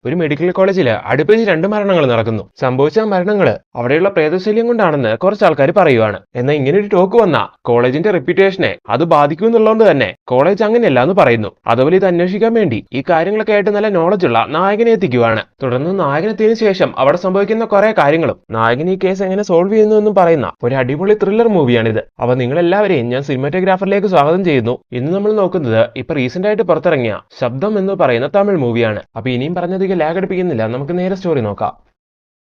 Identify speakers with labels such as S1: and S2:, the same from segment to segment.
S1: ഒരു മെഡിക്കൽ കോളേജിൽ അടുപ്പിച്ച് 2 മരണങ്ങൾ നടക്കുന്നു. സംഭവിച്ച മരണങ്ങൾ അവിടെയുള്ള പ്രേതശല്യം കൊണ്ടാണെന്ന് കുറച്ച് ആൾക്കാർ പറയുവാണ്. എന്നാൽ ഇങ്ങനെ ഒരു ടോക്ക് വന്ന കോളേജിന്റെ റെപ്യൂട്ടേഷനെ അത് ബാധിക്കുമെന്നുള്ളതുകൊണ്ട് തന്നെ കോളേജ് അങ്ങനെയല്ല എന്ന് പറയുന്നു. അതുപോലെ ഇത് അന്വേഷിക്കാൻ വേണ്ടി ഈ കാര്യങ്ങളൊക്കെ ആയിട്ട് നല്ല നോളജ് ഉള്ള നായകനെ എത്തിക്കുവാണ്. തുടർന്ന് നായകനെത്തിയതിനു ശേഷം അവിടെ സംഭവിക്കുന്ന കുറെ കാര്യങ്ങളും നായകൻ ഈ കേസ് എങ്ങനെ സോൾവ് ചെയ്യുന്നു എന്നും പറയുന്ന ഒരു അടിപൊളി ത്രില്ലർ മൂവിയാണിത്. അപ്പൊ നിങ്ങൾ എല്ലാവരെയും ഞാൻ സിനിമാറ്റോഗ്രാഫറിലേക്ക് സ്വാഗതം ചെയ്യുന്നു. ഇന്ന് നമ്മൾ നോക്കുന്നത് ഇപ്പൊ റീസെന്റ് ആയിട്ട് പുറത്തിറങ്ങിയ ശബ്ദം എന്ന് പറയുന്ന തമിഴ് മൂവിയാണ്. അപ്പൊ ഇനിയും പറഞ്ഞധികം ലാഗ് അടിപ്പിക്കുന്നില്ല, നമുക്ക് നേരെ സ്റ്റോറി നോക്കാം.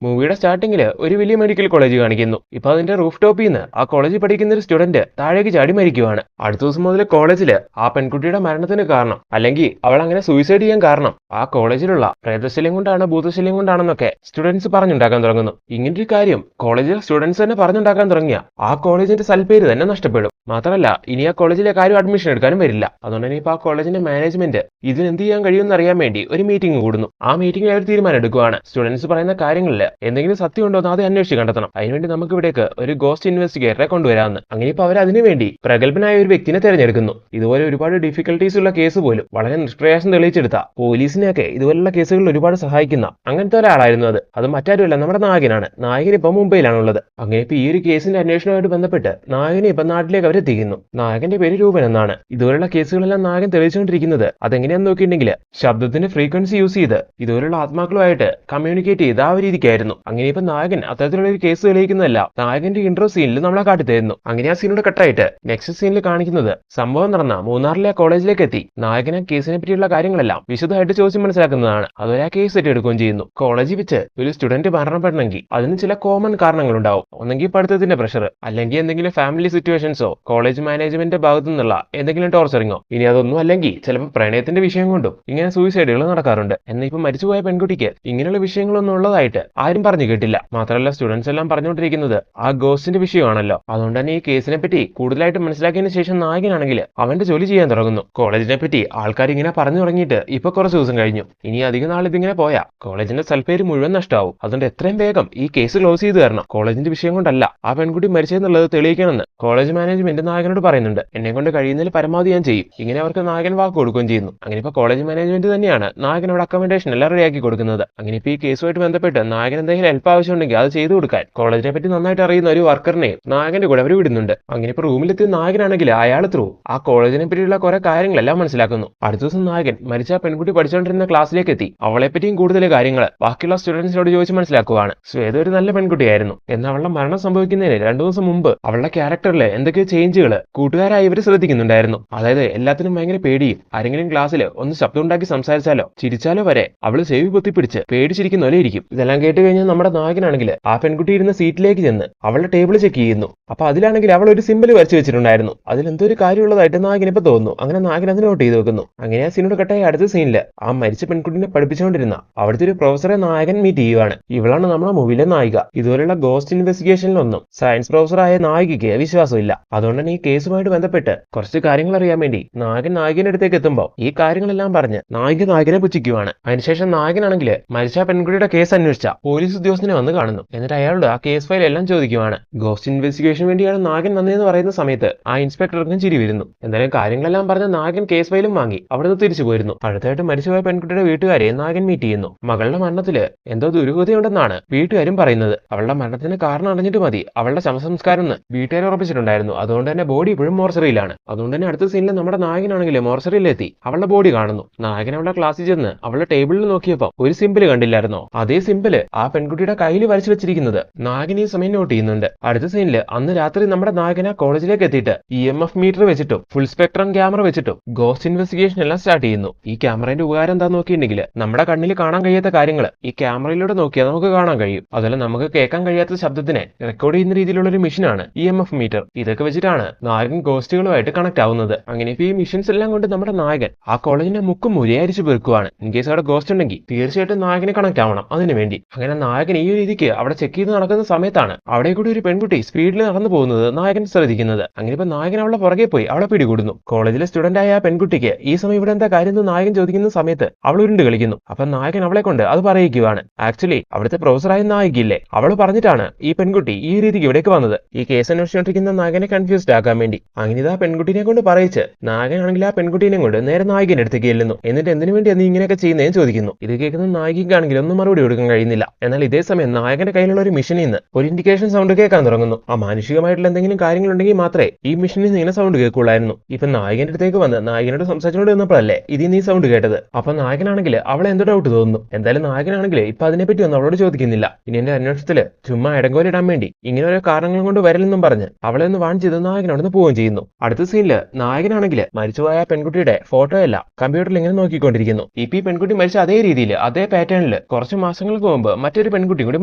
S1: മൂവിയുടെ സ്റ്റാർട്ടിങ്ങിൽ ഒരു വലിയ മെഡിക്കൽ കോളേജ് കാണിക്കുന്നു. ഇപ്പൊ അതിന്റെ റൂഫ് ടോപ്പിൽ നിന്ന് ആ കോളേജിൽ പഠിക്കുന്ന ഒരു സ്റ്റുഡന്റ് താഴേക്ക് ചാടി മരിക്കുവാണ്. അടുത്ത ദിവസം മുതൽ കോളേജിൽ ആ പെൺകുട്ടിയുടെ മരണത്തിന് കാരണം, അല്ലെങ്കിൽ അവൾ അങ്ങനെ സൂയിസൈഡ് ചെയ്യാൻ കാരണം ആ കോളേജിലുള്ള പ്രേതശല്യം കൊണ്ടാണ്, ഭൂതശല്യം കൊണ്ടാണെന്നൊക്കെ സ്റ്റുഡൻസ് പറഞ്ഞുണ്ടാക്കാൻ തുടങ്ങുന്നു. ഇങ്ങനൊരു കാര്യം കോളേജിലെ സ്റ്റുഡൻസ് തന്നെ പറഞ്ഞുണ്ടാക്കാൻ തുടങ്ങിയ ആ കോളേജിന്റെ സൽപ്പേര് തന്നെ നഷ്ടപ്പെടും. മാത്രമല്ല ഇനി ആ കോളേജിലേക്ക് ആരും അഡ്മിഷൻ എടുക്കാനും വരില്ല. അതുകൊണ്ട് തന്നെ ഇപ്പൊ ആ കോളേജിന്റെ മാനേജ്മെന്റ് ഇതിന് എന്ത് ചെയ്യാൻ കഴിയുമെന്ന് അറിയാൻ വേണ്ടി ഒരു മീറ്റിംഗ് കൂടുന്നു. ആ മീറ്റിംഗിൽ അവർ തീരുമാനം എടുക്കുകയാണ്, സ്റ്റുഡൻസ് പറയുന്ന കാര്യങ്ങളിൽ എന്തെങ്കിലും സത്യം ഉണ്ടോ എന്ന് ആദ്യം അന്വേഷിച്ച് കണ്ടെത്തണം. അതിനുവേണ്ടി നമുക്ക് ഇവിടേക്ക് ഒരു ഗോസ്റ്റ് ഇൻവെസ്റ്റിഗേറ്ററെ കൊണ്ടുവരാമെന്ന്. അങ്ങനെ ഇപ്പൊ അവർ അതിനുവേണ്ടി പ്രഗത്ഭനായ ഒരു വ്യക്തിനെ തെരഞ്ഞെടുക്കുന്നു. ഇതുപോലെ ഒരുപാട് ഡിഫിക്കൽട്ടീസ് ഉള്ള കേസ് പോലും വളരെ നിഷ്പ്രയാസം തെളിയിച്ചെടുത്ത പോലീസിനെയൊക്കെ ഇതുപോലുള്ള കേസുകളിൽ ഒരുപാട് സഹായിക്കുന്ന അങ്ങനത്തെ ഒരാളായിരുന്നു അത് മറ്റാരുമല്ല, നമ്മുടെ നായകനാണ്. നായകൻ ഇപ്പൊ മുംബൈയിലാണുള്ളത്. അങ്ങനെ ഇപ്പൊ ഈ ഒരു കേസിന്റെ അന്വേഷണവുമായിട്ട് ബന്ധപ്പെട്ട് നായകനെ ഇപ്പൊ നാട്ടിലേക്ക് അവരെത്തിക്കുന്നു. നായകന്റെ പേര് രൂപൻ എന്നാണ്. ഇതുപോലുള്ള കേസുകളെല്ലാം നായകൻ തെളിയിച്ചുകൊണ്ടിരിക്കുന്നത് അതെങ്ങനെയാന്ന് നോക്കിയിട്ടുണ്ടെങ്കിൽ ശബ്ദത്തിന്റെ ഫ്രീക്വൻസി യൂസ് ചെയ്ത് ഇതുപോലുള്ള ആത്മാക്കളുമായിട്ട് കമ്മ്യൂണിക്കേറ്റ് ചെയ്ത് ആ ഒരു രീതിക്കായിരുന്നു. അങ്ങനെ ഇപ്പൊ നായകൻ അത്തരത്തിലുള്ള ഒരു കേസ് തെളിയിക്കുന്നതല്ല നായകന്റെ ഇൻട്രോ സീനിൽ നമ്മളെ കാട്ടിത്തരുന്നു. അങ്ങനെ ആ സീനോട് കട്ടായിട്ട് നെക്സ്റ്റ് സീനിൽ കാണിക്കുന്നത് സംഭവം നടന്ന മൂന്നാറിലെ കോളേജിലേക്ക് എത്തി നായകനെ കേസിനെ പറ്റിയുള്ള കാര്യങ്ങളെല്ലാം വിശദമായിട്ട് ചോദിച്ച് മനസ്സിലാക്കുന്നതാണ്. അതുവരെ ആ കേസ് എടുക്കുകയും ചെയ്യുന്നു. കോളേജിൽ വെച്ച് ഒരു സ്റ്റുഡന്റ് മരണപ്പെടണമെങ്കിൽ അതിന് ചില കോമൺ കാരണങ്ങളുണ്ടാവും. ഒന്നെങ്കിൽ പഠിത്തത്തിന്റെ പ്രഷർ, അല്ലെങ്കിൽ എന്തെങ്കിലും ഫാമിലി സിറ്റുവേഷൻസോ കോളേജ് മാനേജ്മെന്റിന്റെ ഭാഗത്തു നിന്നുള്ള എന്തെങ്കിലും ടോർച്ചറിങ്ങോ, ഇനി അതൊന്നും അല്ലെങ്കിൽ ചിലപ്പോൾ പ്രണയത്തിന്റെ വിഷയം കൊണ്ടും ഇങ്ങനെ സൂയിസൈഡുകൾ നടക്കാറുണ്ട്. എന്നാൽ ഇപ്പൊ മരിച്ചുപോയ പെൺകുട്ടിക്ക് ഇങ്ങനെയുള്ള വിഷയങ്ങളൊന്നും ഉള്ളതായിട്ട് ആരും പറഞ്ഞു കേട്ടില്ല. മാത്രമല്ല സ്റ്റുഡൻസ് എല്ലാം പറഞ്ഞുകൊണ്ടിരിക്കുന്നത് ആ ഗോസ്റ്റിന്റെ വിഷയമാണല്ലോ. അതുകൊണ്ട് തന്നെ ഈ കേസിനെ പറ്റി കൂടുതലായിട്ട് മനസ്സിലാക്കിയതിനു ശേഷം നായകനാണെങ്കിൽ അവന്റെ ജോലി ചെയ്യാൻ തുടങ്ങുന്നു. കോളേജിനെ പറ്റി ആൾക്കാർ ഇങ്ങനെ പറഞ്ഞു തുടങ്ങിയിട്ട് ഇപ്പൊ കുറച്ച് ദിവസം കഴിഞ്ഞു. ഇനി അധികം നാൾ ഇതിങ്ങനെ പോയാ കോളേജിന്റെ സൽപ്പേര് മുഴുവൻ നഷ്ടമാവും. അതുകൊണ്ട് എത്രയും വേഗം ഈ കേസ് ക്ലോസ് ചെയ്ത് തരണം. കോളേജിന്റെ വിഷയം കൊണ്ടല്ല ആ പെൺകുട്ടി മരിച്ചതെന്നുള്ളത് തെളിയിക്കണമെന്ന് കോളേജ് മാനേജ്മെന്റ് നായകനോട് പറയുന്നുണ്ട്. എന്നെ കൊണ്ട് കഴിയുന്നതിൽ പരമാവധി ഞാൻ ചെയ്യും. ഇങ്ങനെ അവർക്ക് നായകൻ വാക്ക് കൊടുക്കുകയും ചെയ്യുന്നു. അങ്ങനെ ഇപ്പൊ കോളേജ് മാനേജ്മെന്റ് തന്നെയാണ് നായകനോട് അക്കോമഡേഷൻ എല്ലാം റെഡിയാക്കി കൊടുക്കുന്നത്. അങ്ങനെ ഇപ്പൊ ഈ കേസുമായിട്ട് ബന്ധപ്പെട്ട് നായകൻ എന്തെങ്കിലും ഹെൽപ്പ് ആവശ്യമുണ്ടെങ്കിൽ അത് ചെയ്തു കൊടുക്കാൻ കോളേജിനെ പറ്റി നന്നായിട്ട് അറിയുന്ന ഒരു വർക്കറിനെയും നായകന്റെ കൂടെ അവർ വിടുന്നുണ്ട്. അങ്ങനെ ഇപ്പൊ റൂമിലെത്തിയ നായകനാണെങ്കിൽ അയാൾ ത്രൂ ആ കോളേജിനെ പറ്റിയുള്ള കുറെ കാര്യങ്ങളെല്ലാം മനസ്സിലാക്കുന്നു. അടുത്ത ദിവസം നായകൻ മരിച്ച പെൺകുട്ടി പഠിച്ചുകൊണ്ടിരുന്ന ക്ലാസ്സിലേക്ക് എത്തി അവളെ പറ്റിയും കൂടുതൽ കാര്യങ്ങൾ ബാക്കിയുള്ള സ്റ്റുഡൻസിനോട് ചോദിച്ച് മനസ്സിലാക്കുവാണ്. ശ്വേത ഒരു നല്ല പെൺകുട്ടിയായിരുന്നു. എന്നാൽ അവളുടെ മരണം സംഭവിക്കുന്നതിന് 2 ദിവസം മുമ്പ് അവളുടെ ക്യാരക്ടറിൽ എന്തൊക്കെയോ ചേഞ്ചുകൾ കൂട്ടുകാരായി ഇവർ ശ്രദ്ധിക്കുന്നുണ്ടായിരുന്നു. അതായത് എല്ലാത്തിനും ഭയങ്കര പേടിയും, ആരെങ്കിലും ക്ലാസ്സിൽ ഒന്ന് ശബ്ദം ഉണ്ടാക്കി സംസാരിച്ചാലോ ചിരിച്ചാലോ വരെ അവള് ചെവി പൊത്തിപ്പിടിച്ച് പേടിച്ചിരിക്കുന്ന പോലെ ഇരിക്കും. ഇതെല്ലാം കേട്ട് കഴിഞ്ഞാൽ നമ്മുടെ നായകനാണെങ്കിൽ ആ പെൺകുട്ടി ഇരുന്ന സീറ്റിലേക്ക് ചെന്ന് അവളുടെ ടേബിൾ ചെക്ക് ചെയ്യുന്നു. അപ്പൊ അതിലാണെങ്കിൽ അവൾ ഒരു സിമ്പിൾ വരച്ചു വെച്ചിട്ടുണ്ടായിരുന്നു. അതിൽ എന്തോ ഒരു കാര്യമുള്ളതായിട്ട് നായകൻ ഇപ്പൊ തോന്നുന്നു. അങ്ങനെ നായകൻ അത് നോട്ട് ചെയ്ത് വെക്കുന്നു. അങ്ങനെ ആ സീനോട് കട്ടായി അടുത്ത സീനില് ആ മരിച്ച പെൺകുട്ടിനെ പഠിപ്പിച്ചുകൊണ്ടിരുന്ന അവിടുത്തെ ഒരു പ്രൊഫസറെ നായകൻ മീറ്റ് ചെയ്യുവാണ്. ഇവളാണ് നമ്മുടെ മൂവിയിലെ നായിക. ഇതുപോലുള്ള ഗോസ്റ്റ് ഇൻവെസ്റ്റിഗേഷനിലൊന്നും സയൻസ് പ്രൊഫസറായ നായികയ്ക്ക് വിശ്വാസമില്ല. അതുകൊണ്ട് തന്നെ ഈ കേസുമായിട്ട് ബന്ധപ്പെട്ട് കുറച്ച് കാര്യങ്ങൾ അറിയാൻ വേണ്ടി നായകന്റെ അടുത്തേക്ക് എത്തുമ്പോൾ ഈ കാര്യങ്ങളെല്ലാം പറഞ്ഞ് നായകനെ പുച്ഛിക്കുവാണ്. അതിനുശേഷം നായകനാണെങ്കിൽ മരിച്ച പെൺകുട്ടിയുടെ കേസ് അന്വേഷിച്ച പോലീസ് ഉദ്യോഗസ്ഥനെ വന്ന് കാണുന്നു. എന്നിട്ട് അയാളോട് ആ കേസ് ഫയൽ എല്ലാം ചോദിക്കുവാണ്. ഗോസ്റ്റ് ഇൻവെസ്റ്റിഗേഷൻ വേണ്ടിയാണ് നായകൻ വന്നതെന്ന് പറയുന്ന സമയത്ത് ആ ഇൻസ്പെക്ടർക്കും ചിരി വരുന്നു. എന്തായാലും കാര്യങ്ങളെല്ലാം പറഞ്ഞ നായകൻ കേസ് ഫയലും വാങ്ങി അവിടുന്ന് തിരിച്ചു പോയിരുന്നു. അടുത്തായിട്ട് മരിച്ചുപോയ പെൺകുട്ടിയുടെ വീട്ടുകാരെ നായകൻ മീറ്റ് ചെയ്യുന്നു. മകളുടെ മരണത്തില് എന്തോ ദുരൂഹതയുണ്ടെന്നാണ് വീട്ടുകാരും പറയുന്നത്. അവളുടെ മരണത്തിന് കാരണം അറിഞ്ഞിട്ട് മതി അവളുടെ ശവസംസ്കാരം എന്ന് വീട്ടുകാർ ഉറപ്പിച്ചിട്ടുണ്ടായിരുന്നു. അതുകൊണ്ട് തന്നെ ബോഡി ഇപ്പോഴും മോർച്ചറിയിലാണ്. അതുകൊണ്ട് തന്നെ അടുത്ത സീനിൽ നമ്മുടെ നായകനാണെങ്കിൽ മോർച്ചറിയിലെത്തി അവളുടെ ബോഡി കാണുന്നു. നായകൻ അവളുടെ ക്ലാസ്സിൽ ചെന്ന് അവളുടെ ടേബിളിൽ നോക്കിയപ്പോൾ ഒരു സിമ്പിൾ കണ്ടില്ലായിരുന്നോ? അതേ സിമ്പിള് ആ പെൺകുട്ടിയുടെ കയ്യിൽ വരച്ചു വെച്ചിരിക്കുന്നത് നായകൻ ഈ സമയം നോട്ട് ചെയ്യുന്നുണ്ട്. അടുത്ത സീനിൽ അന്ന് രാത്രി നമ്മുടെ നായകൻ ആ കോളേജിലേക്ക് എത്തിയിട്ട് EMF മീറ്റർ വെച്ചിട്ടും ഫുൾ സ്പെക്ട്രം ക്യാമറ വെച്ചിട്ടും ഗോസ്റ്റ് ഇൻവെസ്റ്റിഗേഷൻ എല്ലാം സ്റ്റാർട്ട് ചെയ്യുന്നു. ഈ ക്യാമറയുടെ ഉപകാരം എന്താ നോക്കിയിട്ടുണ്ടെങ്കിൽ നമ്മുടെ കണ്ണിൽ കാണാൻ കഴിയാത്ത കാര്യങ്ങൾ ഈ ക്യാമറയിലൂടെ നോക്കിയാൽ നമുക്ക് കാണാൻ കഴിയും. അതുപോലെ നമുക്ക് കേൾക്കാൻ കഴിയാത്ത ശബ്ദത്തിനെ റെക്കോർഡ് ചെയ്യുന്ന രീതിയിലുള്ള ഒരു മെഷീനാണ് EMF മീറ്റർ. ഇതൊക്കെ വെച്ചിട്ടാണ് നായകൻ ഗോസ്റ്റുകളുമായിട്ട് കണക്ട് ആവുന്നത്. അങ്ങനെ ഇപ്പൊ ഈ മിഷൻസ് എല്ലാം കൊണ്ട് നമ്മുടെ നായകൻ ആ കോളേജിന്റെ മുക്കും മൂലയെ അരിച്ചു പെറുക്കുവാണ്. ഇൻ കേസ് അവിടെ ഗോസ്റ്റ് ഉണ്ടെങ്കിൽ തീർച്ചയായിട്ടും നായകനെ കണക്ട് ആവണം അതിനു വേണ്ടി. അങ്ങനെ നായകൻ ഈ രീതിക്ക് അവിടെ ചെക്ക് ചെയ്ത് നടക്കുന്ന സമയത്താണ് അവിടെ കൂടി ഒരു പെൺകുട്ടി സ്പീഡിൽ നടന്നു പോകുന്നത് നായകൻ ശ്രദ്ധിക്കുന്നത്. അങ്ങനെ ഇപ്പൊ നായകൻ അവളെ പുറകെ പോയി അവളെ പിടികൂടുന്നു. കോളേജിലെ സ്റ്റുഡന്റ് ആയ ആ പെൺകുട്ടിക്ക് ഈ സമയം ഇവിടെ എന്താ കാര്യം എന്ന് നായകൻ ചോദിക്കുന്ന സമയത്ത് അവൾ ഉരുണ്ട് കളിക്കുന്നു. അപ്പൊ നായകൻ അവളെ കൊണ്ട് അത് പറയിക്കുവാണ്. ആക്ച്വലി അവിടുത്തെ പ്രൊഫസറായ നായികയില്ലേ അവള് പറഞ്ഞിട്ടാണ് ഈ പെൺകുട്ടി ഈ രീതിക്ക് ഇവിടേക്ക് വന്നത്. ഈ കേസ് അന്വേഷിച്ചുകൊണ്ടിരിക്കുന്ന നായകനെ കൺഫ്യൂസ് കൺഫ്യൂസ്ഡ് ആക്കാൻ വേണ്ടി. അങ്ങനെ ഇതാ പെൺകുട്ടിനെ കൊണ്ട് പറയിച്ച് നായകനാണെങ്കിൽ ആ പെൺകുട്ടീനെ കൊണ്ട് നേരെ നായകന്റെ അടുത്തേക്ക് ചെല്ലുന്നു. എന്നിട്ട് എന്തിനു വേണ്ടി നീ ഇങ്ങനെയൊക്കെ ചെയ്യുന്നതെന്ന് ചോദിക്കുന്നു. ഇത് കേൾക്കുന്ന നായികയ്ക്കാണെങ്കിൽ ഒന്നും മറുപടി കൊടുക്കാൻ കഴിയുന്നില്ല. എന്നാൽ ഇതേ സമയം നായകന്റെ കയ്യിലുള്ള ഒരു മെഷീനിൽ നിന്ന് ഒരു ഇൻഡിക്കേഷൻ സൗണ്ട് കേൾക്കാൻ തുടങ്ങുന്നു. ആ മാനുഷികമായിട്ടുള്ള എന്തെങ്കിലും കാര്യങ്ങളുണ്ടെങ്കിൽ മാത്രമേ ഈ മെഷീനിൽ നിന്ന് ഇങ്ങനെ സൗണ്ട് കേൾക്കുള്ളായിരുന്നു. ഇപ്പൊ നായകന്റെ അടുത്തേക്ക് വന്ന് നായകനോട് സംസാരിച്ചുകൊണ്ട് നിന്നപ്പോഴല്ലേ ഇതിൽ നീ സൗണ്ട് കേട്ടത്. അപ്പൊ നായകനാണെങ്കിൽ അവളെ എന്തോ ഡൗട്ട് തോന്നുന്നു. എന്തായാലും നായകനാണെങ്കിൽ ഇപ്പൊ അതിനെപ്പറ്റി ഒന്നും അവളോട് ചോദിക്കുന്നില്ല. ഇനി എന്റെ അന്വേഷണത്തില് ചുമ്മാ ഇടങ്കോലിടാൻ വേണ്ടി ഇങ്ങനെ ഓരോ കാരണങ്ങൾ കൊണ്ട് വരലെന്നും പറഞ്ഞ് അവളെ ഒന്ന് വാൺ ചെയ്ത് നായകനോടൊന്ന് പോവുകയും ചെയ്യുന്നു. അടുത്ത സീനില് നായകനാണെങ്കിൽ മരിച്ചുപോയ പെൺകുട്ടിയുടെ ഫോട്ടോ എല്ലാം കമ്പ്യൂട്ടറിൽ ഇങ്ങനെ നോക്കിക്കൊണ്ടിരിക്കുന്നു. ഇപ്പൊ ഈ പെൺകുട്ടി മരിച്ച അതേ രീതിയിൽ അതേ പാറ്റേണിൽ കുറച്ച് മാസങ്ങൾക്ക് മുമ്പ് മറ്റൊരു പെൺകുട്ടി കൂടി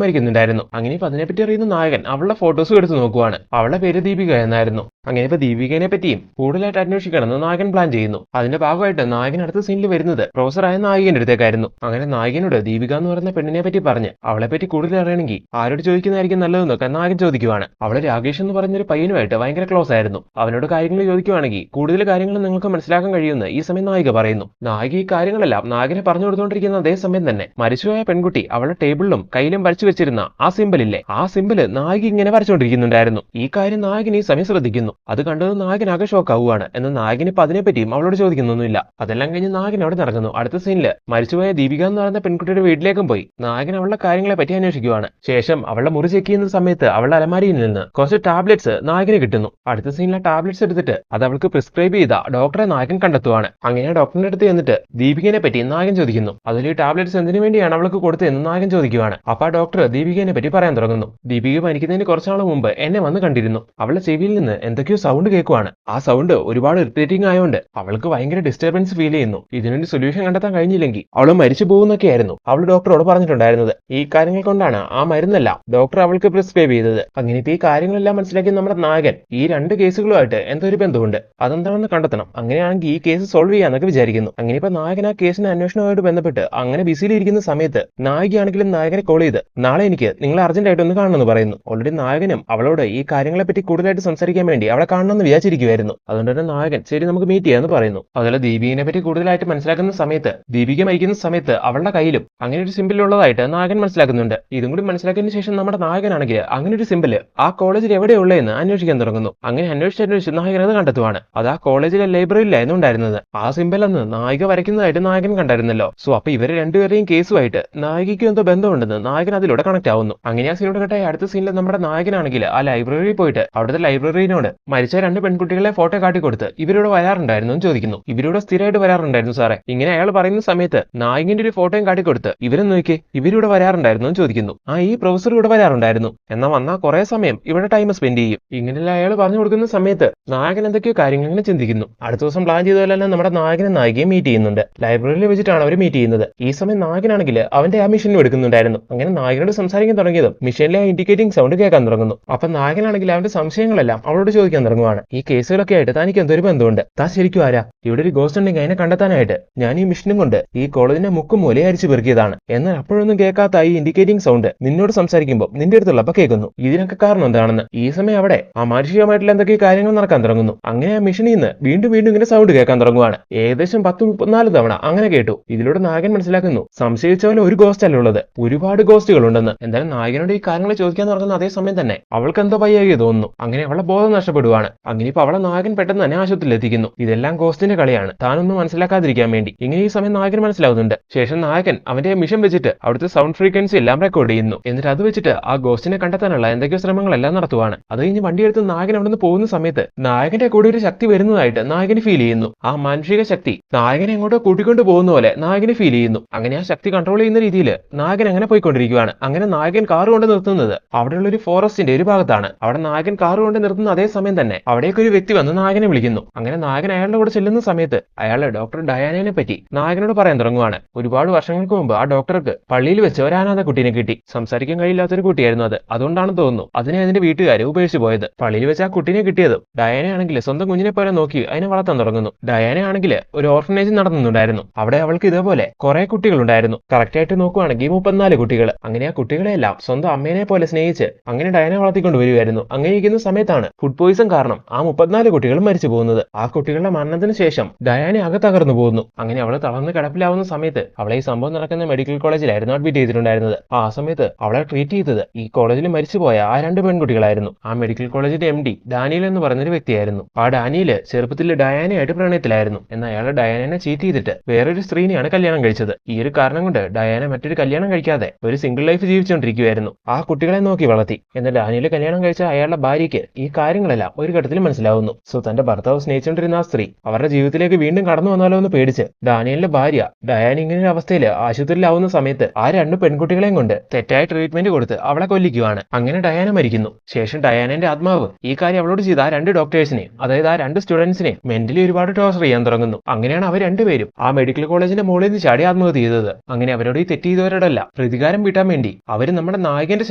S1: മരിക്കുന്നുണ്ടായിരുന്നു. അങ്ങനെ ഇപ്പൊ അതിനെപ്പറ്റി അറിയുന്ന നായകൻ അവളുടെ ഫോട്ടോസും എടുത്ത് നോക്കുവാണ്. അവളുടെ പേര് ദീപിക എന്നായിരുന്നു. അങ്ങനെ ഇപ്പൊ ദീപികനെ പറ്റിയും കൂടുതലായിട്ട് അന്വേഷിക്കണമെന്ന് നായകൻ പ്ലാൻ ചെയ്യുന്നു. അതിന്റെ ഭാഗമായിട്ട് നായകൻ അടുത്ത സീനിൽ വരുന്നത് പ്രൊഫസറായ നായകന്റെ അടുത്തേക്കായിരുന്നു. അങ്ങനെ നായകനോട് ദീപിക എന്ന് പറയുന്ന പെണ്ണിനെ പറ്റി പറഞ്ഞ് അവളെ പറ്റി കൂടുതൽ അറിയണമെങ്കിൽ ആരോട് ചോദിക്കുന്നതായിരിക്കും നല്ലതെന്നൊക്കെ നായകൻ ചോദിക്കുവാണ്. അവള് രാകേഷ് എന്ന് പറഞ്ഞൊരു പയ്യനുമായിട്ട് ഭയങ്കര ക്ലോസ് ആയിരുന്നു. അവനോട് കാര്യങ്ങൾ ചോദിക്കുവാണെങ്കിൽ കൂടുതൽ കാര്യങ്ങൾ നിങ്ങൾക്ക് മനസ്സിലാക്കാൻ കഴിയുമെന്ന് ഈ സമയം നായിക പറയുന്നു. നായിക ഈ കാര്യങ്ങളെല്ലാം നായകനെ പറഞ്ഞു കൊടുത്തുകൊണ്ടിരിക്കുന്ന അതേ സമയം തന്നെ മരിച്ചുപോയ പെൺകുട്ടി അവളുടെ ടേബിളിലും കയ്യിലും വരച്ചു വെച്ചിരുന്ന ആ സിമ്പിളില്ലേ, ആ സിമ്പിള് നായിക ഇങ്ങനെ വരച്ചുകൊണ്ടിരിക്കുന്നുണ്ടായിരുന്നു. ഈ കാര്യം നായകൻ ഈ സമയം ശ്രദ്ധിക്കുന്നു. അത് കണ്ടത് നായകൻ ആകെ ഷോക്ക് ആവുകയാണ്. എന്നാൽ നായകൻ ഇപ്പൊ അതിനെപ്പറ്റിയും അവളോട് ചോദിക്കുന്നൊന്നുമില്ല. അതെല്ലാം കഴിഞ്ഞ് നായകൻ അവിടെ നടക്കുന്നു. അടുത്ത സീനില് മരിച്ചുപോയ ദീപിക എന്ന് പറയുന്ന പെൺകുട്ടിയുടെ വീട്ടിലേക്കും പോയി നായകൻ അവളുടെ കാര്യങ്ങളെ പറ്റി അന്വേഷിക്കുവാണ്. ശേഷം അവളുടെ മുറി ചെക്ക് ചെയ്യുന്ന സമയത്ത് അവളുടെ അലമാരിയിൽ നിന്ന് കുറച്ച് ടാബ്ലറ്റ്സ് നായകന് കിട്ടുന്നു. അടുത്ത സീനിലെ ടാബ്ലറ്റ്സ് എടുത്തിട്ട് അത് അവൾക്ക് പ്രിസ്ക്രൈബ് ചെയ്ത ഡോക്ടറെ നായകൻ കണ്ടെത്തുവാണ്. അങ്ങനെ ഡോക്ടറിന്റെ അടുത്ത് ചെന്നിട്ട് ദീപികനെ പറ്റി നായകൻ ചോദിക്കുന്നു. അതിൽ ഈ ടാബ്ലറ്റ്സ് എന്തിനു വേണ്ടിയാണ് അവൾക്ക് കൊടുത്തതെന്ന് നായകൻ ചോദിക്കുവാണ്. അപ്പൊ ആ ഡോക്ടർ ദീപികനെ പറ്റി പറയാൻ തുടങ്ങുന്നു. ദീപിക മരിക്കുന്നതിന് കുറച്ചാൾ മുമ്പ് എന്നെ വന്ന് കണ്ടിരുന്നു. അവളുടെ ചെവിയിൽ നിന്ന് എന്തൊക്കെയോ സൗണ്ട് കേൾക്കുവാണ്. ആ സൗണ്ട് ഒരുപാട് ഇറിറ്റേറ്റിംഗ് ആയതുകൊണ്ട് അവൾക്ക് ഭയങ്കര ഡിസ്റ്റർബൻസ് ഫീൽ ചെയ്യുന്നു. ഇതിനൊരു സൊല്യൂഷൻ കണ്ടെത്താൻ കഴിഞ്ഞില്ലെങ്കിൽ അവൾ മരിച്ചു പോകുന്നൊക്കെയായിരുന്നു അവൾ ഡോക്ടറോട് പറഞ്ഞിട്ടുണ്ടായിരുന്നത്. ഈ കാര്യങ്ങൾ കൊണ്ടാണ് ആ മരുന്നെല്ലാം ഡോക്ടർ അവൾക്ക് പ്രിസ്ക്രൈബ് ചെയ്തത്. അങ്ങനെ ഇപ്പൊ ഈ കാര്യങ്ങളെല്ലാം മനസ്സിലാക്കി നമ്മുടെ നായകൻ ഈ രണ്ട് കേസുകളുമായിട്ട് എന്തോ ഒരു ബന്ധമുണ്ട്, അതെന്താണെന്ന് കണ്ടെത്തണം. അങ്ങനെയാണെങ്കിൽ ഈ കേസ് സോൾവ് ചെയ്യാന്നൊക്കെ വിചാരിക്കുന്നു. അങ്ങനെ ഇപ്പൊ നായകൻ ആ കേസിന്റെ അന്വേഷണവുമായിട്ട് ബന്ധപ്പെട്ട് അങ്ങനെ ബിസിയിലിരിക്കുന്ന സമയത്ത് നായികയാണെങ്കിലും നായകനെ കോൾ ചെയ്ത് നാളെ എനിക്ക് നിങ്ങളെ അർജന്റ് ആയിട്ട് ഒന്ന് കാണണമെന്ന് പറയുന്നു. ഓൾറെഡി നായകനും അവളോട് ഈ കാര്യങ്ങളെ പറ്റി കൂടുതലായിട്ട് സംസാരിക്കാൻ വേണ്ടി അവളെ കാണണമെന്ന് വിചാരിച്ചിരിക്കുവായിരുന്നു. അതുകൊണ്ട് തന്നെ നായകൻ ശരി നമുക്ക് മീറ്റ് ചെയ്യാന്ന് പറയുന്നു. അതുപോലെ ദീപികനെ പറ്റി കൂടുതലായിട്ട് മനസ്സിലാക്കുന്ന സമയത്ത് ദീപിക മരിക്കുന്ന സമയത്ത് അവളുടെ കയ്യിലും അങ്ങനെ ഒരു സിമ്പിൾ ഉള്ളതായിട്ട് നായകൻ മനസ്സിലാക്കുന്നുണ്ട്. ഇതും കൂടി മനസ്സിലാക്കിയതിനു ശേഷം നമ്മുടെ നായകനാണെങ്കിൽ അങ്ങനെ ഒരു സിമ്പിള് ആ കോളേജിൽ എവിടെയുള്ളതെന്ന് അന്വേഷിക്കാൻ തുടങ്ങുന്നു. അങ്ങനെ അന്വേഷിച്ച് നായകൻ അത് കണ്ടെത്തുവാണ്. അത് ആ കോളേജിലെ ലൈബ്രറിയിലായിരുന്നു ഉണ്ടായിരുന്നത്. ആ സിമ്പിൾ അന്ന് നായിക വരയ്ക്കുന്നതായിട്ട് നായകൻ കണ്ടായിരുന്നല്ലോ. സോ അപ്പൊ ഇവര് രണ്ടുപേരെയും കേസുമായിട്ട് നായികയ്ക്ക് എന്തോ ബന്ധമുണ്ടെന്ന് നായകൻ അതിലൂടെ കണക്ട് ആവുന്നു. അങ്ങനെ ആ സീനോട് കേട്ടായി അടുത്ത സീനിൽ നമ്മുടെ നായകനാണെങ്കിൽ ആ ലൈബ്രറിയിൽ പോയിട്ട് അവിടുത്തെ ലൈബ്രറിയിനോട് മരിച്ച രണ്ട് പെൺകുട്ടികളെ ഫോട്ടോ കാട്ടിക്കൊടുത്ത് ഇവരോട് വരാറുണ്ടായിരുന്നു എന്ന് ചോദിക്കുന്നു. ഇവരോട് സ്ഥിരമായിട്ട് വരാറുണ്ടായിരുന്നു സാറേ. ഇങ്ങനെ അയാൾ പറയുന്ന സമയത്ത് നായകന്റെ ഒരു ഫോട്ടോയും കാട്ടിക്കൊടുത്ത് ഇവരെ നോക്കി ഇവരിവിടെ വരാറുണ്ടായിരുന്നു എന്ന് ചോദിക്കുന്നു. ഈ പ്രൊഫസർ ഇവിടെ വരാറുണ്ടായിരുന്നു, എന്നാൽ വന്നാൽ കുറെ സമയം ഇവിടെ ടൈം സ്പെൻഡ് ചെയ്യും. ഇങ്ങനെയുള്ള അയാൾ പറഞ്ഞു കൊടുക്കുന്ന സമയത്ത് നായകൻ എന്തൊക്കെയോ കാര്യങ്ങൾ ഇങ്ങനെ ചിന്തിക്കുന്നു. അടുത്ത ദിവസം പ്ലാൻ ചെയ്തതല്ല നമ്മുടെ നായകനും നായികയും മീറ്റ് ചെയ്യുന്നുണ്ട്. ലൈബ്രറിയിൽ വെച്ചിട്ടാണ് അവർ മീറ്റ് ചെയ്യുന്നത്. ഈ സമയം നായകനാണെങ്കിൽ അവന്റെ ആ മിഷനും എടുക്കുന്നുണ്ടായിരുന്നു. അങ്ങനെ നായകനോട് സംസാരിക്കാൻ തുടങ്ങിയതും മിഷനിലെ ആ ഇൻഡിക്കേറ്റിംഗ് സൗണ്ട് കേൾക്കാൻ തുടങ്ങുന്നു. അപ്പൊ നായകനാണെങ്കിൽ അവന്റെ സംശയങ്ങളെല്ലാം അവളോട് ചോദിക്കാൻ തുടങ്ങുവാണ്. ഈ കേസുകളൊക്കെ ആയിട്ട് തനിക്ക് എന്തൊരു ബന്ധമുണ്ട്, താൻ ശരിക്കും ആരാ, ഇവിടെ ഒരു ഗോസ്റ്റ് ഉണ്ടെങ്കിൽ അതിനെ കണ്ടെത്താനായിട്ട് ഞാൻ ഈ മിഷനും കൊണ്ട് ഈ കോളേജിന്റെ മുക്കും മൂലെ അരിച്ചു പെറുക്കിയതാണ്. എന്നാൽ അപ്പോഴൊന്നും കേൾക്കാത്ത ഈ ഇൻഡിക്കേറ്റിംഗ് സൗണ്ട് നിന്നോട് സംസാരിക്കുമ്പോൾ നിന്റെ അടുത്തുള്ളപ്പോ കേൾക്കുന്നു. ഇതിനൊക്കെ കാരണം എന്താണെന്ന്. ഈ സമയം അവിടെ ആ മാനുഷികമായിട്ടുള്ള എന്തൊക്കെ കാര്യങ്ങൾ നടക്കാൻ തുടങ്ങുന്നു. അങ്ങനെ ആ മിഷനിൽ നിന്ന് വീണ്ടും വീണ്ടും ഇങ്ങനെ സൗണ്ട് കേൾക്കാൻ തുടങ്ങുവാണ്. ഏകദേശം 10-34 തവണ അങ്ങനെ കേട്ടു. ഇതിലൂടെ നായകൻ മനസ്സിലാക്കുന്നു സംശയിച്ച പോലെ ഒരു ഗോസ്റ്റ് അല്ല ഉള്ളത്, ഒരുപാട് ഗോസ്റ്റുകൾ ഉണ്ടെന്ന്. എന്തായാലും നായകനോട് ഈ കാര്യങ്ങൾ ചോദിക്കാൻ തുടങ്ങുന്ന അതേ സമയം തന്നെ അവൾക്ക് എന്തോ വയ്യായി തോന്നുന്നു. അങ്ങനെ അവളെ ബോധം നഷ്ടപ്പെടുവാണ്. അങ്ങനെ ഇപ്പൊ അവളെ നായകൻ പെട്ടെന്ന് തന്നെ ആശുപത്രിയിൽ എത്തിക്കുന്നു. ഇതെല്ലാം ഗോസ്റ്റിന്റെ കളിയാണ്, താനൊന്നും മനസ്സിലാക്കാതിരിക്കാൻ വേണ്ടി. ഇങ്ങനെ ഈ സമയം നായകൻ മനസ്സിലാവുന്നുണ്ട്. ശേഷം നായകൻ അവന്റെ മിഷൻ വെച്ചിട്ട് അവിടുത്തെ സൗണ്ട് ഫ്രീക്വൻസി എല്ലാം റെക്കോർഡ് ചെയ്യുന്നു. എന്നിട്ട് അത് വെച്ചിട്ട് ആ ഗോസ്റ്റിനെ കണ്ടെത്താനുള്ള എന്തൊക്കെയോ ശ്രമങ്ങളെല്ലാം നടത്തുവാണ്. അത് കഴിഞ്ഞ് വണ്ടിയെടുത്ത് നായകൻ അവിടെ നിന്ന് പോകുന്ന സമയത്ത് നായകന്റെ കൂടെ ഒരു ശക്തി വരുന്നതായിട്ട് നായകന് ഫീൽ ചെയ്യുന്നു. ആ മാനുഷിക ശക്തി നായകനെ എങ്ങോട്ടോ കൂട്ടിക്കൊണ്ട് പോകുന്ന പോലെ നായകന് ഫീൽ ചെയ്യുന്നു. അങ്ങനെ ആ ശക്തി കൺട്രോൾ ചെയ്യുന്ന രീതിയിൽ നായകൻ അങ്ങനെ പോയിക്കൊണ്ടിരിക്കുകയാണ്. അങ്ങനെ നായകൻ കാർ കൊണ്ട് നിർത്തുന്നത് അവിടെയുള്ള ഒരു ഫോറസ്റ്റിന്റെ ഒരു ഭാഗത്താണ്. അവിടെ നായകൻ കാർ കൊണ്ട് നിർത്തുന്ന അതേ സമയം തന്നെ അവിടേക്ക് ഒരു വ്യക്തി വന്ന് നായകനെ വിളിക്കുന്നു. അങ്ങനെ നായകൻ അയാളുടെ കൂടെ ചെല്ലുന്ന സമയത്ത് അയാളെ ഡോക്ടർ ഡയാനെ പറ്റി നായകനോട് പറയാൻ തുടങ്ങുവാണ്. ഒരുപാട് വർഷങ്ങൾക്ക് മുമ്പ് ആ ഡോക്ടർക്ക് പള്ളിയിൽ വെച്ച് ഒരു അനാഥ കുട്ടീനെ കിട്ടി. സംസാരിക്കാൻ കഴിയില്ലാത്തൊരു കുട്ടിയായിരുന്നു അത്. അതുകൊണ്ടാണെന്ന് തോന്നുന്നു അതിനെ അതിന്റെ വീട്ടുകാർ ഉപേക്ഷിച്ചു പോയത്. പള്ളിയിൽ വെച്ച് ആ കുട്ടീനെ കിട്ടിയതും ഡയാനെ ആണെങ്കിൽ സ്വന്തം കുഞ്ഞിനെ പോലെ നോക്കി അതിനെ വളർത്താൻ തുടങ്ങുന്നു. ഡയാനെ ആണെങ്കിൽ ഒരു ഓർഫനേജ് നടത്തുന്നുണ്ടായിരുന്നു. അവിടെ അവൾക്ക് ഇതേപോലെ കുറെ കുട്ടികളുണ്ടായിരുന്നു. കറക്റ്റ് ആയിട്ട് നോക്കുവാണെങ്കിൽ 34 കുട്ടികൾ. അങ്ങനെ ആ കുട്ടികളെല്ലാം സ്വന്തം അമ്മേനെ പോലെ സ്നേഹിച്ച് അങ്ങനെ ഡയാനെ വളർത്തിക്കൊണ്ട് വരുമായിരുന്നു. അങ്ങനെ ഇരിക്കുന്ന സമയത്താണ് ഫുഡ് പോയിസൺ കാരണം ആ 34 കുട്ടികളും മരിച്ചു പോകുന്നത്. ആ കുട്ടികളുടെ മരണത്തിന് ശേഷം ഡയാനെ ആകെ തകർന്നു പോകുന്നു. അങ്ങനെ അവൾ തളർന്ന് കിടപ്പിലാവുന്ന സമയത്ത് അവളെ ഈ സംഭവം നടക്കുന്ന മെഡിക്കൽ കോളേജിലായിരുന്നു അഡ്മിറ്റ് ചെയ്തിട്ടുണ്ടായിരുന്നത്. ആ സമയത്ത് അവളെ ട്രീറ്റ് ചെയ്തത് ഈ കോളേജിൽ മരിച്ചുപോയ ആ 2 പെൺകുട്ടികളായിരുന്നു. ആ മെഡിക്കൽ കോളേജിന്റെ MD ഡാനിയൽ എന്ന് പറഞ്ഞൊരു വ്യക്തിയായിരുന്നു. ആ ഡാനിയൽ ചെറുപ്പത്തിൽ ഡയാനയായിട്ട് പ്രണയത്തിലായിരുന്നു. എന്നാൽ അയാൾ ഡയാനെ ചീറ്റ് ചെയ്തിട്ട് വേറൊരു സ്ത്രീനെയാണ് കല്യാണം കഴിച്ചത്. ഈ ഒരു കാരണം കൊണ്ട് ഡയാന മറ്റൊരു കല്യാണം കഴിക്കാതെ ഒരു സിംഗിൾ ലൈഫ് ജീവിച്ചുകൊണ്ടിരിക്കുകയായിരുന്നു. ആ കുട്ടികളെ നോക്കി വളർത്തി. എന്നാൽ ഡാനിയൽ കല്യാണം കഴിച്ച അയാളുടെ ഭാര്യയ്ക്ക് ഈ കാര്യങ്ങളെല്ലാം ഒരു ഘട്ടത്തിൽ മനസ്സിലാവുന്നു. സോ തന്റെ ഭർത്താവ് സ്നേഹിച്ചുകൊണ്ടിരുന്ന ആ സ്ത്രീ അവരുടെ ജീവിതത്തിലേക്ക് വീണ്ടും കടന്നു വന്നാലോ എന്ന് പേടിച്ച് ഡാനിയലിന്റെ ഭാര്യ ഡയാന ഇങ്ങനെ ഒരു അവസ്ഥയിൽ ആശുപത്രിയിലാവുന്ന സമയത്ത് ആ രണ്ട് പെൺകുട്ടികളെയും കൊണ്ട് തെറ്റായ ട്രീറ്റ്മെന്റ് കൊടുത്ത് അവളെ കൊല്ലിക്കുവാണ്. അങ്ങനെ ഡയാന മരിക്കുന്നു. ശേഷം ഡയാനന്റെ ആത്മാവ് ഈ കാര്യം അവളോട് ചെയ്ത ആ രണ്ട് ഡോക്ടേഴ്സിനെ, അതായത് ആ രണ്ട് സ്റ്റുഡൻസിനെ മെന്റലി ഒരുപാട് ടോർച്ചർ ചെയ്യാൻ തുടങ്ങുന്നു. അങ്ങനെയാണ് അവർ രണ്ടുപേരും ആ മെഡിക്കൽ കോളേജിന്റെ മുകളിൽ നിന്ന് ചാടി ആത്മഹത്യ ചെയ്തത്. അങ്ങനെ അവരോട് ഈ തെറ്റ് ചെയ്തവരോടല്ല പ്രതികാരം വീട്ടാൻ വേണ്ടി അവർ നമ്മുടെ നായകന്റെ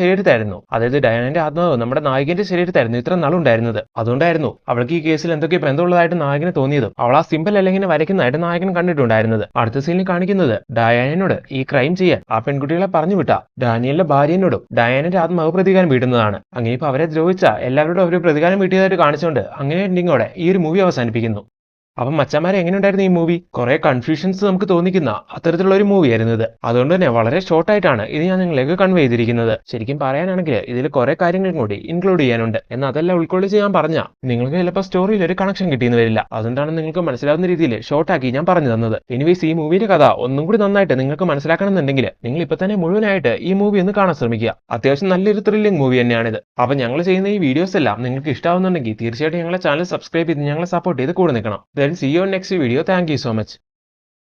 S1: ശരീരത്തായിരുന്നു, അതായത് ഡയാനന്റെ ആത്മാവ് നമ്മുടെ നായകന്റെ ശരീരത്തായിരുന്നു ഇത്ര നാളുണ്ടായിരുന്നത്. അതുകൊണ്ടായിരുന്നു അവൾക്ക് ഈ കേസിൽ എന്തൊക്കെ ബന്ധമുള്ളതായിട്ട് നായകന് തോന്നിയതും അവൾ ആ സിമ്പിൾ അല്ലെങ്കിൽ വരയ്ക്കുന്നതായിട്ട് നായകൻ കണ്ടിട്ടുണ്ടായിരുന്നത്. അടുത്ത സീനിൽ കാണിക്കുന്നത് ഡയാനോട് ഈ ക്രൈം ചെയ്യാൻ ആ പെൺകുട്ടികളെ പറഞ്ഞു വിട്ട ഡാനിയലിന്റെ ഭാര്യനോടും ഡയാനന്റെ ആത്മാവ് പ്രതികാരം വീട്ടുന്നതാണ്. അങ്ങനെ ഇപ്പൊ അവരെ ദ്രോഹിച്ച എല്ലാവരോടും അവർ പ്രതികാരം വീട്ടിയതായിട്ട് കാണിച്ചുകൊണ്ട് അങ്ങനെ എൻഡിങ്ങോടെ ഈ ഒരു മൂവി അവസാനിപ്പിക്കുന്നു. അപ്പം മച്ചാമാരെ എങ്ങനെയുണ്ടായിരുന്നു ഈ മൂവി? കുറെ കൺഫ്യൂഷൻസ് നമുക്ക് തോന്നിക്കുന്ന അത്തരത്തിലുള്ള ഒരു മൂവി ആയിരുന്നു ഇത്. അതുകൊണ്ട് തന്നെ വളരെ ഷോർട്ട് ആയിട്ടാണ് ഇത് ഞാൻ നിങ്ങളിലേക്ക് കൺവേ ചെയ്തിരിക്കുന്നത്. ശരിക്കും പറയാനാണെങ്കിൽ ഇതിൽ കുറെ കാര്യങ്ങളും കൂടി ഇൻക്ലൂഡ് ചെയ്യാനുണ്ട്. എന്നാൽ അതെല്ലാം ഉൾക്കൊള്ളിച്ച് ഞാൻ പറഞ്ഞ നിങ്ങൾക്ക് ചിലപ്പോൾ സ്റ്റോറിയിൽ ഒരു കണക്ഷൻ കിട്ടിയെന്ന് വരില്ല. അതുകൊണ്ടാണ് നിങ്ങൾക്ക് മനസ്സിലാവുന്ന രീതിയിൽ ഷോർട്ടാക്കി ഞാൻ പറഞ്ഞു തന്നത്. എനിവേസ് ഈ മൂവിയുടെ കഥ ഒന്നും കൂടി നന്നായിട്ട് നിങ്ങൾക്ക് മനസ്സിലാക്കണമെന്നുണ്ടെങ്കിൽ നിങ്ങൾ ഇപ്പൊ തന്നെ മുഴുവനായിട്ട് ഈ മൂവി ഒന്ന് കാണാൻ ശ്രമിക്കുക. അത്യാവശ്യം നല്ലൊരു ത്രില്ലിംഗ് മൂവി തന്നെയാണിത്. അപ്പൊ ഞങ്ങൾ ചെയ്യുന്ന ഈ വീഡിയോസ് എല്ലാം നിങ്ങൾക്ക് ഇഷ്ടമാവുന്നുണ്ടെങ്കിൽ തീർച്ചയായിട്ടും ഞങ്ങളെ ചാനൽ സബ്സ്ക്രൈബ് ചെയ്ത് ഞങ്ങളെ സപ്പോർട്ട് ചെയ്ത് കൂടെ നിൽക്കണം. Then see you on next video. Thank you so much.